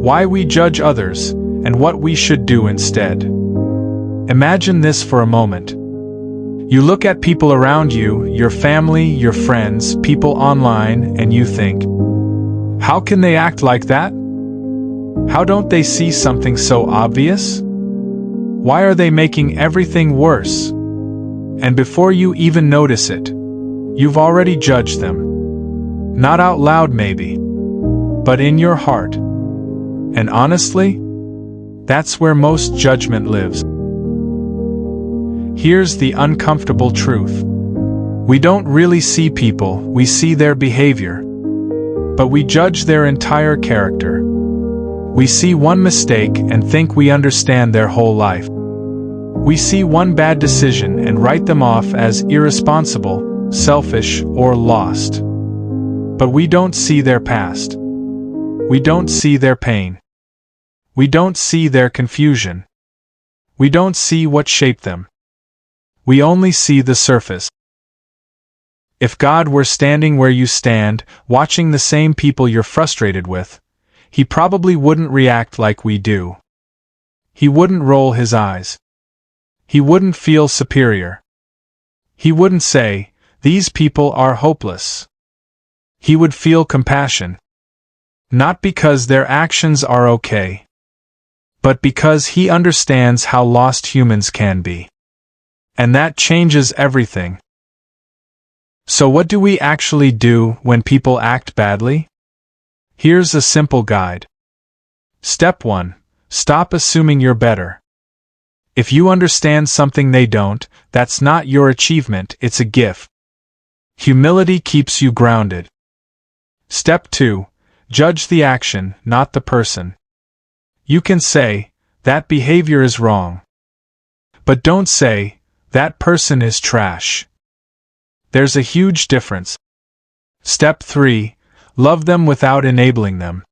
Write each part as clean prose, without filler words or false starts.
why we judge others, and what we should do instead. Imagine this for a moment. You look at people around you, your family, your friends, people online, and you think, how can they act like that? How don't they see something so obvious? Why are they making everything worse? And before you even notice it, you've already judged them. Not out loud maybe, but in your heart. And honestly, that's where most judgment lives. Here's the uncomfortable truth. We don't really see people, we see their behavior. But we judge their entire character. We see one mistake and think we understand their whole life. We see one bad decision and write them off as irresponsible, selfish, or lost. But we don't see their past. We don't see their pain. We don't see their confusion. We don't see what shaped them. We only see the surface. If God were standing where you stand, watching the same people you're frustrated with, He probably wouldn't react like we do. He wouldn't roll His eyes. He wouldn't feel superior. He wouldn't say, "These people are hopeless." He would feel compassion. Not because their actions are okay, but because He understands how lost humans can be. And that changes everything. So what do we actually do when people act badly? Here's a simple guide. Step 1. Stop assuming you're better. If you understand something they don't, that's not your achievement, it's a gift. Humility keeps you grounded. Step 2. Judge the action, not the person. You can say, "That behavior is wrong." But don't say, "That person is trash." There's a huge difference. Step 3. Love them without enabling them.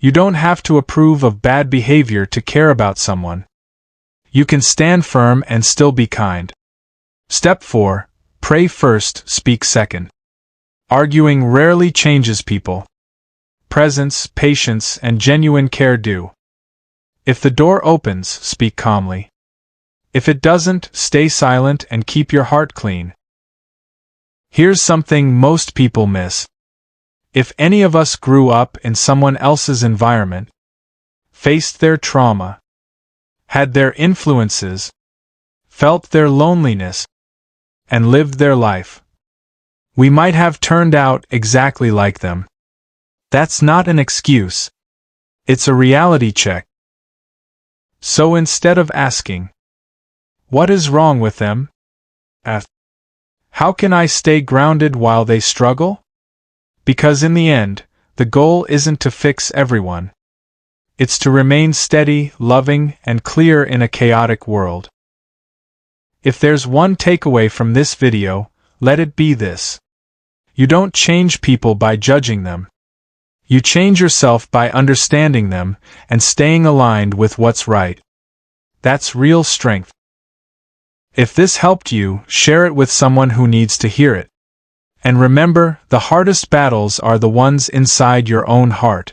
You don't have to approve of bad behavior to care about someone. You can stand firm and still be kind. Step 4. Pray first, speak second. Arguing rarely changes people. Presence, patience, and genuine care do. If the door opens, speak calmly. If it doesn't, stay silent and keep your heart clean. Here's something most people miss. If any of us grew up in someone else's environment, faced their trauma, had their influences, felt their loneliness, and lived their life, we might have turned out exactly like them. That's not an excuse. It's a reality check. So instead of asking, "What is wrong with them?" ask, "How can I stay grounded while they struggle?" Because in the end, the goal isn't to fix everyone. It's to remain steady, loving, and clear in a chaotic world. If there's one takeaway from this video, let it be this. You don't change people by judging them. You change yourself by understanding them and staying aligned with what's right. That's real strength. If this helped you, share it with someone who needs to hear it. And remember, the hardest battles are the ones inside your own heart.